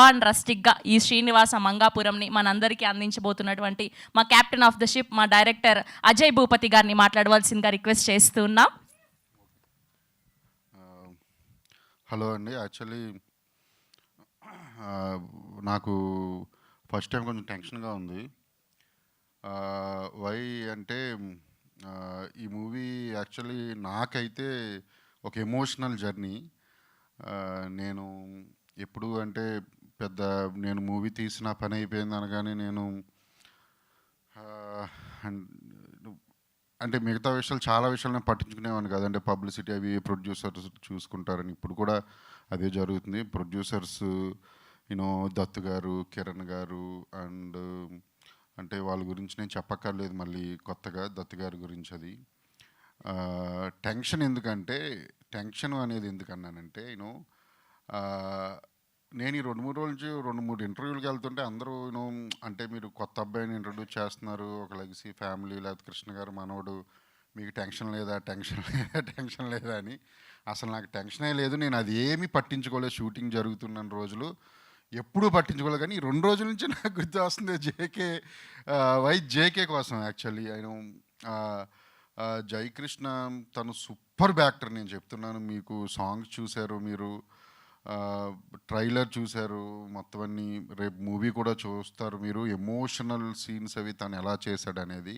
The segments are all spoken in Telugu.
అండ్ రస్టిక్గా ఈ శ్రీనివాస మంగాపురంని మనందరికీ అందించబోతున్నటువంటి మా కెప్టెన్ ఆఫ్ ద షిప్ మా డైరెక్టర్ అజయ్ భూపతి గారిని మాట్లాడవలసిందిగా రిక్వెస్ట్ చేస్తున్నాం. హలో అండి. యాక్చువల్లీ నాకు ఫస్ట్ టైం కొంచెం టెన్షన్గా ఉంది. వై అంటే ఈ మూవీ యాక్చువల్లీ నాకైతే ఒక ఎమోషనల్ జర్నీ. నేను ఎప్పుడు అంటే పెద్ద నేను మూవీ తీసిన పని అయిపోయింది అనగానే నేను అంటే మిగతా విషయాలు చాలా విషయాలు నేను పట్టించుకునేవాడిని కదంటే పబ్లిసిటీ అవి ప్రొడ్యూసర్స్ చూసుకుంటారని. ఇప్పుడు కూడా అదే జరుగుతుంది. ప్రొడ్యూసర్స్ యూనో దత్తు గారు, కిరణ్ గారు అండ్ అంటే వాళ్ళ గురించి నేను చెప్పక్కర్లేదు మళ్ళీ కొత్తగా దత్తు గారి గురించి. అది టెన్షన్ ఎందుకంటే టెన్షన్ అనేది ఎందుకన్నానంటే యూనో నేను ఈ 2-3 రోజుల నుంచి 2-3 ఇంటర్వ్యూలకు వెళ్తుంటే అందరూ యూనో అంటే మీరు కొత్త అబ్బాయిని ఇంట్రడ్యూస్ చేస్తున్నారు, ఒక లెగసీ ఫ్యామిలీ, లేకపోతే కృష్ణ గారు మనవడు, మీకు టెన్షన్ లేదా టెన్షన్ లేదా అని. అసలు నాకు టెన్షనే లేదు. నేను అది ఏమీ పట్టించుకోలేదు. షూటింగ్ జరుగుతున్న రోజులు ఎప్పుడూ పట్టించుకోలేదు. కానీ ఈ 2 రోజుల నుంచి నాకు గుర్తు వస్తుంది జేకే కోసం. యాక్చువల్లీ ఆయన జయకృష్ణ తను సూపర్ యాక్టర్. నేను చెప్తున్నాను, మీకు సాంగ్స్ చూశారు, మీరు ట్రైలర్ చూశారు, మొత్తం అన్నీ రేపు మూవీ కూడా చూస్తారు మీరు. ఎమోషనల్ సీన్స్ అవి తను ఎలా చేశాడు అనేది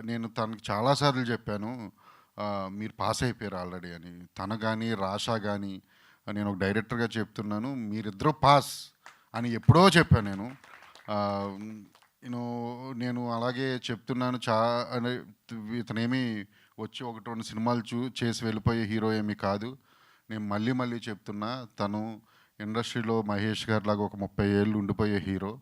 నేను తనకు చాలాసార్లు చెప్పాను, మీరు పాస్ అయిపోయారు ఆల్రెడీ అని. తన కానీ రాషా కానీ నేను ఒక డైరెక్టర్గా చెప్తున్నాను, మీరిద్దరూ పాస్ అని ఎప్పుడో చెప్పాను నేను. నేను అలాగే చెప్తున్నాను. ఇతనేమి వచ్చి 1-2 సినిమాలు చేసి వెళ్ళిపోయే హీరో ఏమీ కాదు. నేను మళ్ళీ చెప్తున్నా, తను ఇండస్ట్రీలో మహేష్ గారి లాగా ఒక 30 ఏళ్ళు ఉండిపోయే హీరో.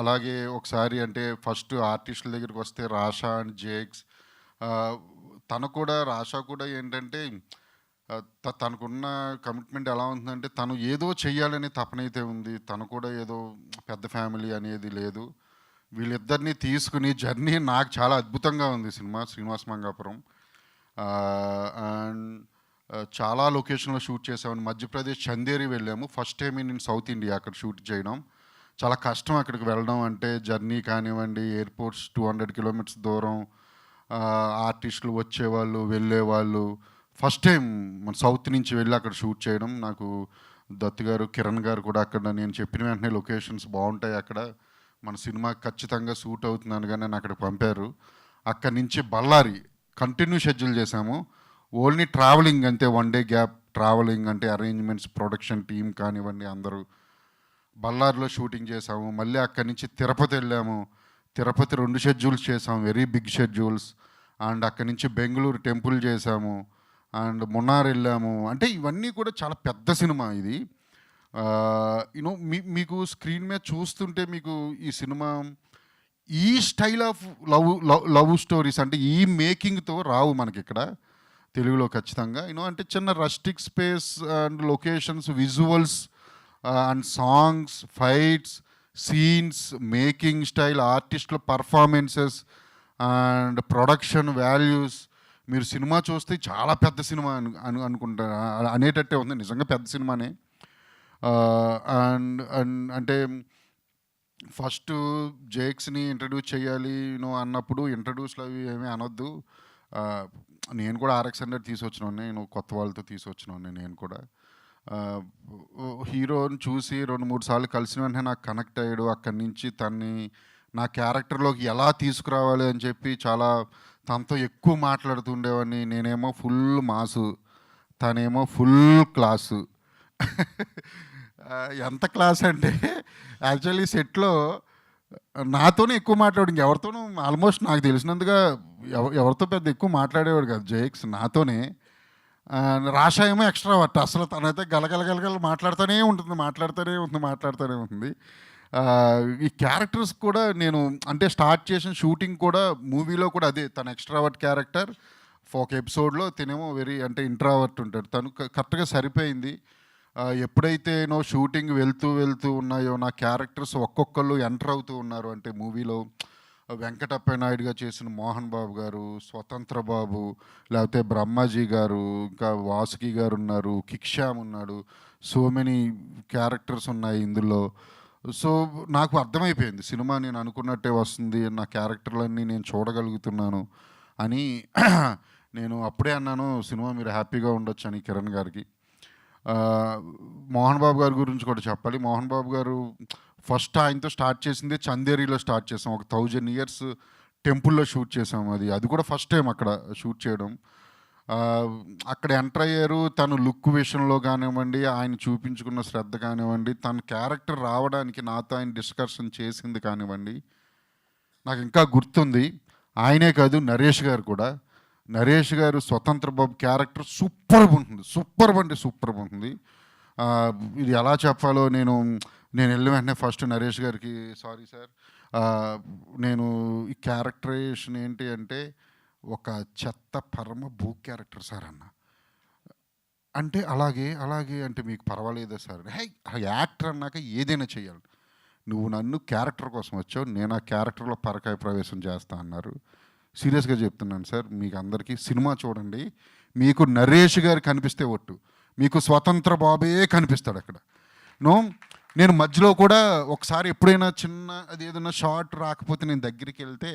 అలాగే ఒకసారి అంటే ఫస్ట్ ఆర్టిస్టుల దగ్గరికి వస్తే రాషా అండ్ జేక్స్, రాషా కూడా ఏంటంటే తనకున్న కమిట్మెంట్ ఎలా ఉంటుందంటే తను ఏదో చెయ్యాలనే తపనైతే ఉంది. తను కూడా ఏదో పెద్ద ఫ్యామిలీ అనేది లేదు. వీళ్ళిద్దరినీ తీసుకుని జర్నీ నాకు చాలా అద్భుతంగా ఉంది సినిమా శ్రీనివాస మంగాపురం. అండ్ చాలా లొకేషన్లో షూట్ చేసామని. మధ్యప్రదేశ్ చందేరి వెళ్ళాము. First time in south India అక్కడ షూట్ చేయడం. చాలా కష్టం అక్కడికి వెళ్ళడం అంటే, జర్నీ కానివ్వండి, ఎయిర్పోర్ట్స్ 200 కిలోమీటర్స్ దూరం, ఆర్టిస్టులు వచ్చేవాళ్ళు వెళ్ళేవాళ్ళు. ఫస్ట్ టైం మన సౌత్ నుంచి వెళ్ళి అక్కడ షూట్ చేయడం. నాకు దత్తు గారు, కిరణ్ గారు కూడా అక్కడ నేను చెప్పిన వెంటనే లొకేషన్స్ బాగుంటాయి అక్కడ, మన సినిమా ఖచ్చితంగా షూట్ అవుతుందని కానీ నన్ను అక్కడికి పంపారు. అక్కడి నుంచి బళ్ళారి కంటిన్యూ షెడ్యూల్ చేశాము. ఓన్లీ ట్రావెలింగ్ అంతే, 1 డే గ్యాప్ ట్రావెలింగ్ అంటే అరేంజ్మెంట్స్, ప్రొడక్షన్ టీం కానివ్వండి అందరూ. బళ్ళారిలో షూటింగ్ చేసాము. మళ్ళీ అక్కడి నుంచి తిరుపతి వెళ్ళాము. తిరుపతి 2 షెడ్యూల్స్ చేసాము, వెరీ బిగ్ షెడ్యూల్స్. అండ్ అక్కడి నుంచి బెంగళూరు టెంపుల్ చేసాము. అండ్ మున్నార్ వెళ్ళాము. అంటే ఇవన్నీ కూడా చాలా పెద్ద సినిమా ఇది. మీకు స్క్రీన్ మీద చూస్తుంటే మీకు ఈ సినిమా ఈ స్టైల్ ఆఫ్ లవ్ స్టోరీస్ అంటే ఈ మేకింగ్తో రావు మనకి ఇక్కడ తెలుగులో ఖచ్చితంగా. అంటే చిన్న rustic space and locations, visuals and songs, fights, scenes, making style, ఆర్టిస్టుల పర్ఫార్మెన్సెస్ అండ్ ప్రొడక్షన్ వాల్యూస్. మీరు సినిమా చూస్తే చాలా పెద్ద సినిమా అనుకుంటా అనేటట్టే ఉంది. నిజంగా పెద్ద సినిమానే. అండ్ అంటే ఫస్ట్ జేక్స్ని ఇంట్రడ్యూస్ చేయాలి అన్నప్పుడు ఇంట్రడ్యూస్లో అవి ఏమీ అనొద్దు. నేను కూడా RX-100 తీసుకొచ్చినాను, నేను కొత్త వాళ్ళతో తీసుకొచ్చినాను. నేను కూడా హీరోని చూసి 2-3 సార్లు కలిసిన వెంటనే నాకు కనెక్ట్ అయ్యాడు. అక్కడి నుంచి తన్ని నా క్యారెక్టర్లోకి ఎలా తీసుకురావాలి అని చెప్పి చాలా తనతో ఎక్కువ మాట్లాడుతుండేవాడిని. నేనేమో ఫుల్ మాసు, తనేమో ఫుల్ క్లాసు. ఎంత క్లాస్ అంటే యాక్చువల్లీ సెట్లో నాతోనే ఎక్కువ మాట్లాడు, ఎవరితోనూ ఆల్మోస్ట్ నాకు తెలిసినందుగా ఎవరితో పెద్ద ఎక్కువ మాట్లాడేవాడు కాదు జేక్స్, నాతోనే. రాషా ఏమో ఎక్స్ట్రా వర్ట్, అసలు తనైతే గలగల మాట్లాడుతూనే ఉంటుంది. ఈ క్యారెక్టర్స్ కూడా నేను అంటే స్టార్ట్ చేసిన షూటింగ్ కూడా మూవీలో కూడా అదే, తన ఎక్స్ట్రావర్ట్ క్యారెక్టర్. ఒక ఎపిసోడ్లో తినేమో వెరీ అంటే ఇంట్రావర్ట్ ఉంటాడు. తను కరెక్ట్గా సరిపోయింది. ఎప్పుడైతే షూటింగ్ వెళ్తూ ఉన్నాయో నా క్యారెక్టర్స్ ఒక్కొక్కళ్ళు ఎంటర్ అవుతూ ఉన్నారు అంటే మూవీలో వెంకటప్ప నాయుడుగా చేసిన మోహన్ బాబు గారు, స్వతంత్ర బాబు, లేకపోతే బ్రహ్మాజీ గారు, ఇంకా వాసుకి గారు ఉన్నారు, కిక్షామ్ ఉన్నాడు. సో మెనీ క్యారెక్టర్స్ ఉన్నాయి ఇందులో. సో నాకు అర్థమైపోయింది సినిమా నేను అనుకున్నట్టే వస్తుంది, నా క్యారెక్టర్లన్నీ నేను చూడగలుగుతున్నాను అని. నేను అప్పుడే అన్నాను సినిమా మీరు హ్యాపీగా ఉండొచ్చు అని కిరణ్ గారికి. ఆ, మోహన్ బాబు గారి గురించి కూడా చెప్పాలి. మోహన్ బాబు గారు ఫస్ట్ ఆయనతో స్టార్ట్ చేసింది చందేరిలో స్టార్ట్ చేసాం. ఒక 1000 years టెంపుల్లో షూట్ చేసాం. అది కూడా ఫస్ట్ టైం అక్కడ షూట్ చేయడం. ఆ, అక్కడ ఎంటర్ అయ్యారు. తను లుక్ విషయంలో కానివ్వండి, ఆయన చూపించుకున్న శ్రద్ధ కానివ్వండి, తన క్యారెక్టర్ రావడానికి నాతో ఆయన డిస్కషన్ చేసింది కానివ్వండి, నాకు ఇంకా గుర్తుంది. ఆయనే కాదు, నరేష్ గారు కూడా. నరేష్ గారు స్వతంత్ర బాబు క్యారెక్టర్ సూపర్గా ఉంటుంది, సూపర్ అంటే సూపర్గా ఉంటుంది. ఆ, ఇది ఎలా చెప్పాలో నేను వెళ్ళిన వెంటనే ఫస్ట్ నరేష్ గారికి సారీ సార్, నేను ఈ క్యారెక్టరైజేషన్ ఏంటి అంటే ఒక చెత్త పరమ భూ క్యారెక్టర్ సార్ అన్న. అంటే అలాగే అలాగే అంటే మీకు పర్వాలేదా సార్? హే, యాక్టర్ అన్నాక ఏదైనా చేయాలి. నువ్వు నన్ను క్యారెక్టర్ కోసం వచ్చావు, నేను ఆ క్యారెక్టర్లో పరకాయ ప్రవేశం చేస్తా అన్నారు. సీరియస్గా చెప్తున్నాను సార్, మీకు అందరికీ సినిమా చూడండి, మీకు నరేష్ గారు కనిపిస్తే ఒట్టు, మీకు స్వతంత్ర బాబే కనిపిస్తాడు అక్కడ. నో, నేను మధ్యలో కూడా ఒకసారి ఎప్పుడైనా చిన్న అది ఏదైనా షార్ట్ రాకపోతే నేను దగ్గరికి వెళ్తే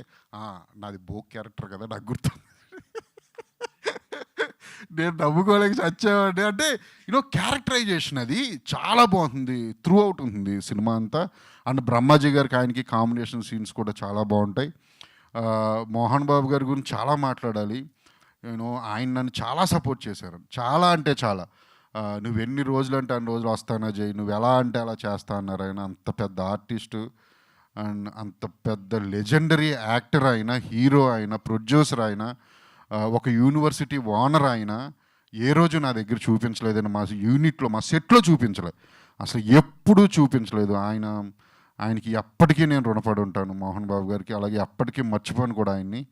నాది బో క్యారెక్టర్ కదా నాకు గుర్తు. నేను నవ్వుకోలేక చచ్చామండి. అంటే క్యారెక్టరైజేషన్ అది చాలా బాగుంటుంది, త్రూ అవుట్ ఉంటుంది సినిమా అంతా. అండ్ బ్రహ్మాజీ గారికి ఆయనకి కాంబినేషన్ సీన్స్ కూడా చాలా బాగుంటాయి. మోహన్ బాబు గారి గురించి చాలా మాట్లాడాలి. ఆయన నన్ను చాలా సపోర్ట్ చేశారు, చాలా అంటే చాలా. నువ్వు ఎన్ని రోజులు అంటే అన్ని రోజులు వస్తానా జై, నువ్వు ఎలా అంటే అలా చేస్తా అన్నారు. ఆయన అంత పెద్ద ఆర్టిస్టు అండ్ అంత పెద్ద లెజెండరీ యాక్టర్ అయినా, హీరో అయినా, ప్రొడ్యూసర్ అయినా, ఒక యూనివర్సిటీ ఓనర్ అయినా ఏ రోజు నా దగ్గర చూపించలేదని, మా యూనిట్లో మా సెట్లో చూపించలేదు, అసలు ఎప్పుడూ చూపించలేదు. ఆయనకి ఎప్పటికీ నేను రుణపడి ఉంటాను మోహన్ బాబు గారికి. అలాగే ఎప్పటికీ మర్చిపోను కూడా ఆయన్ని.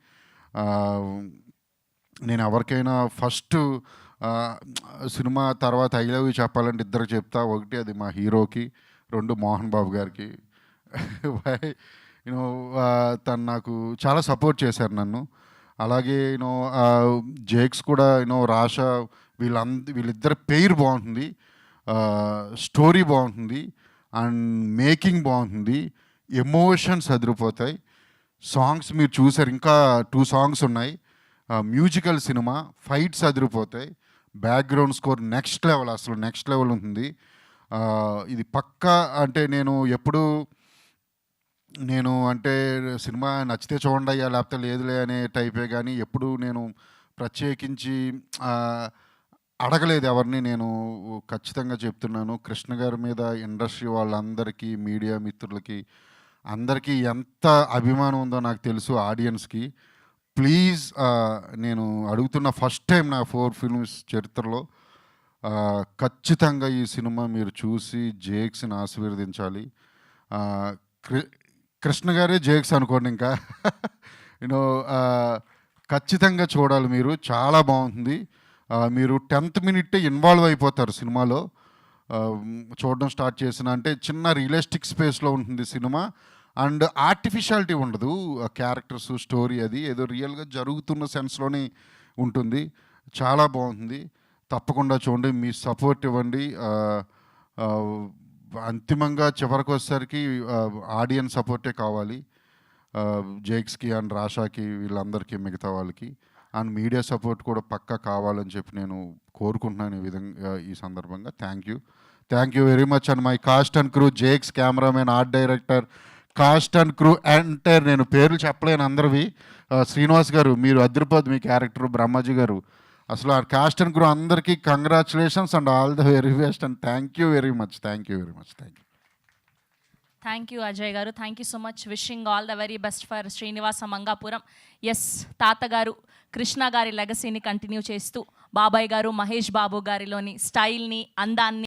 నేను ఎవరికైనా ఫస్ట్ సినిమా తర్వాత ఐ లవ్ యూ చెప్పాలంటే ఇద్దరు చెప్తా. ఒకటి అది మా హీరోకి, రెండు మోహన్ బాబు గారికి. తను నాకు చాలా సపోర్ట్ చేశారు నన్ను. అలాగే జేక్స్ కూడా రాషా, వీళ్ళిద్దరి పేరు బాగుంటుంది, స్టోరీ బాగుంటుంది అండ్ మేకింగ్ బాగుంటుంది, ఎమోషన్స్ అదిరిపోతాయి. సాంగ్స్ మీరు చూసారు, ఇంకా 2 songs ఉన్నాయి. మ్యూజికల్ సినిమా, ఫైట్స్ అదిరిపోతాయి, బ్యాక్గ్రౌండ్ స్కోర్ నెక్స్ట్ లెవెల్, అసలు నెక్స్ట్ లెవెల్ ఉంటుంది. ఇది పక్కా అంటే నేను అంటే సినిమా నచ్చితే చూడండి అయ్యా లేకపోతే లేదులే అనే టైపే, కానీ ఎప్పుడు నేను ప్రత్యేకించి అడగలేదు ఎవరిని. నేను ఖచ్చితంగా చెప్తున్నాను, కృష్ణ గారి మీద ఇండస్ట్రీ వాళ్ళందరికీ, మీడియా మిత్రులకి అందరికీ ఎంత అభిమానం ఉందో నాకు తెలుసు, ఆడియన్స్కి. ప్లీజ్, నేను అడుగుతున్న ఫస్ట్ టైం నా 4 films చరిత్రలో ఖచ్చితంగా ఈ సినిమా మీరు చూసి జేక్స్ని ఆశీర్వదించాలి. కృష్ణ గారే జేక్స్ అనుకోండి ఇంకా. ఖచ్చితంగా చూడాలి మీరు, చాలా బాగుంటుంది. మీరు 10th minute ఇన్వాల్వ్ అయిపోతారు సినిమాలో. చూడడం స్టార్ట్ చేసిన అంటే చిన్న రియలిస్టిక్ స్పేస్లో ఉంటుంది సినిమా. అండ్ ఆర్టిఫిషియాలిటీ ఉండదు, క్యారెక్టర్స్, స్టోరీ అది ఏదో రియల్గా జరుగుతున్న సెన్స్లోనే ఉంటుంది. చాలా బాగుంది, తప్పకుండా చూడండి, మీ సపోర్ట్ ఇవ్వండి. అంతిమంగా చివరికి వచ్చేసరికి ఆడియన్స్ సపోర్టే కావాలి, జేక్స్కి అండ్ రాషాకి, వీళ్ళందరికీ, మిగతా వాళ్ళకి. అండ్ మీడియా సపోర్ట్ కూడా పక్కా కావాలని చెప్పి నేను కోరుకుంటున్నాను ఈ సందర్భంగా. Thank you very much. And my cast and crew, Jakes cameraman, art director, cost and crew entire, నేను పేర్లు చెప్పలేను అందరివి. శ్రీనివాస్ గారు మీరు అదిరిపోద్ది మీ క్యారెక్టర్, బ్రహ్మాజీ గారు, అసలు ఆ కాస్ట్ అండ్ క్రూ అందరికీ congratulations and all the very best. And thank you very much. Thank you Ajay గారు, thank you so much. Wishing all the very best for Srinivasa Mangapuram. Yes, తాతగారు కృష్ణ గారి లెగసీని కంటిన్యూ చేస్తూ బాబాయ్ గారు మహేష్ బాబు గారిలోని స్టైల్ని, అందాన్ని